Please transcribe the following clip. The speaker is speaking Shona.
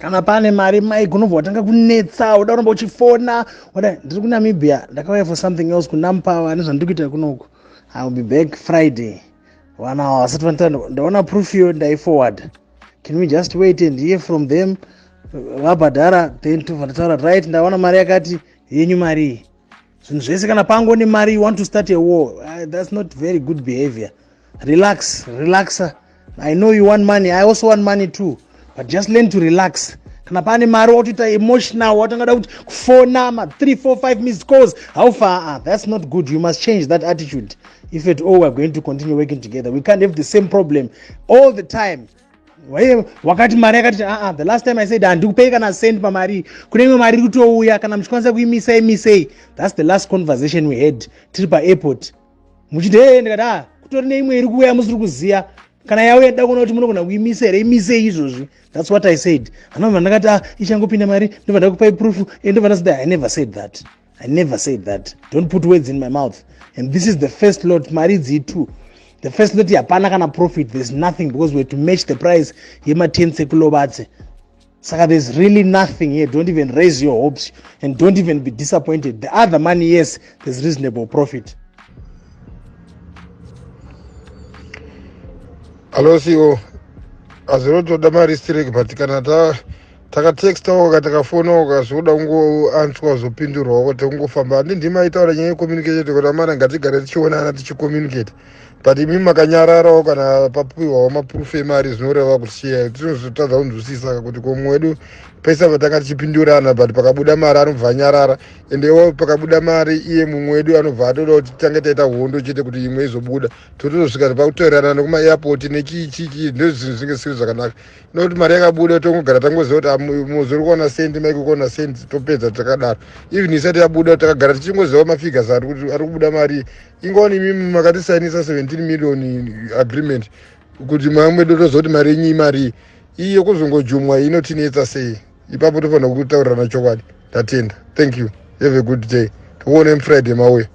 kana pane mari maigonobva watanga kunetsa uda kuramba uchifona wada ndiri kuNamibia ndakauya for something else kuNampawa nezvandiri kuita kunoku. I will be back Friday 1 hour asati ndaona proof yo ndaiforward. Can we just wait and hear from them vabhadhara then tobva right ndaona mari yakati yenyu mari zvinhu zvese kana pangoni mari you want to start a war. That's not very good behavior. Relax. I know you want money, I also want money too, but just learn to relax. Kana pane mari watoita emotional watangada kuti kufona ma 3 4 5 missed calls how far. That's not good. You must change that attitude if at all we're going to continue working together. We can't have the same problem all the time. Wakati mari yakati the last time I said handikupei kana send pamari kune imwe mari kutouya kana muchikwanisa kuimisei. That's the last conversation we had tiri paairport. Muchiti ndikati kutori neimwe iri kuuya musiri kuziya kana yauya da kuona kuti munogona kuimisei izvozvi. That's what I said. Anobva ndakati ichangopinda mari ndobva ndakupai proof ndobva ndasida. I never said that. Don't put words in my mouth. And this is the first lot mari dzitu. The first lot hapana kana profit. There's nothing because we have to match the price yema 10 sekulobatse. Saka there's really nothing here. Don't even raise your hopes and don't even be disappointed. The other money, yes, there's reasonable profit. Hello, CEO. Aziroto damari strike patikana takatexta oka takafona oka zvoda answer zopindurwa kuti ungofamba ndima itaura nyaya communicate kuti amana ngatigare tichionana tichicommunicate. But imi makanyararawo kana papiwawo maproof emari zvinoreva kuti tinozotadza kunzwisisa kuti komwedu pesa patanga tichipindurana but pakabuda mari anobva anyarara endewo pakabuda mari iye mumwe wedu anobva atoda kuti titange taita hondo chete kuti imwe izobuda totozosvika pakutorerana nekuma-airport nechiichiki ndozvinhu zvinge zvisiri zvakanaka. Nokuti mari yakabuda tongogara tangoziva kuti muzori kuona sendi maiko kuona sendi topedza takadaro. Even isati yabuda takagara tichingoziva mafigures ari kubuda mari. Ingoni mimi makatisainisa 17 million agreement kuti mamwedu tozoti mari yenyu imari iyo kuzongojumwa inotinetsa sei. Ipapo tofanira kutaurirana chokwadi. Tatenda. Thank you. Have a good day. Tuone Friday mawe.